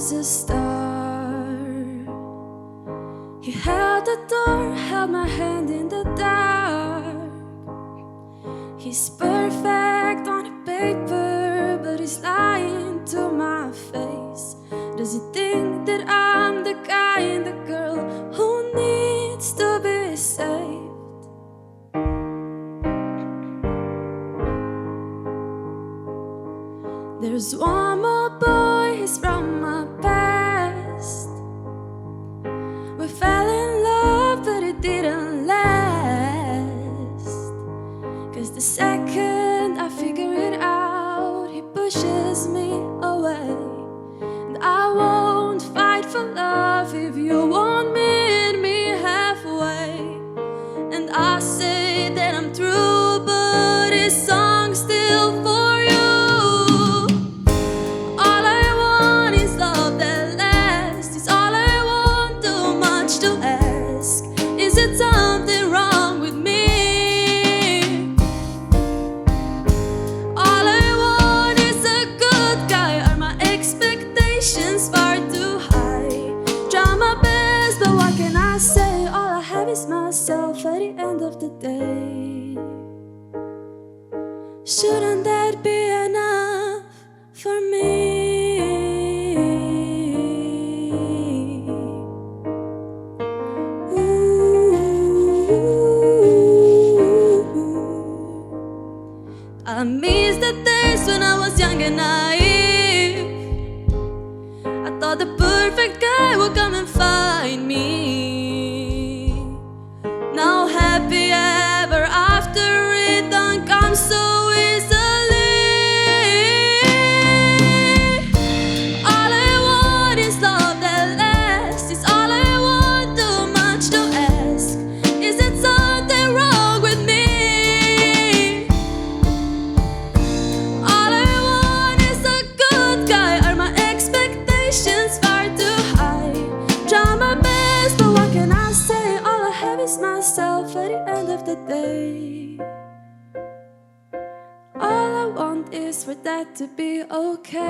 was a star. He held the door, held my hand in the dark. He's perfect on paper, but he's lying to my face. Does he think that I'm the guy and the girl who needs to be saved? There's one more boy, he's from my past. We fell in love, but it didn't last. 'Cause the second I figure it out, he pushes me away. And I won't fight for love if you won't meet me halfway. And I say that I'm through, but this song's still for you. All I want is love that lasts. It's all I want, too much to ask. Is it something wrong with me? All I want is a good guy. Are my expectations far too high? Try my best, but what can I say? All I have is myself at the end of the day. Shouldn't that be enough for me? I miss the days when I was young and naive. I thought the perfect guy would come and find me. Now happy ever after, it don't come so easily. All I want is love that lasts. It's all I want, too much to ask. Is it something wrong with me? All I want is a good guy. Are my expectations far too high? Try my best, but what can I say? All I have is myself at the end of the day. All I want is for that to be okay.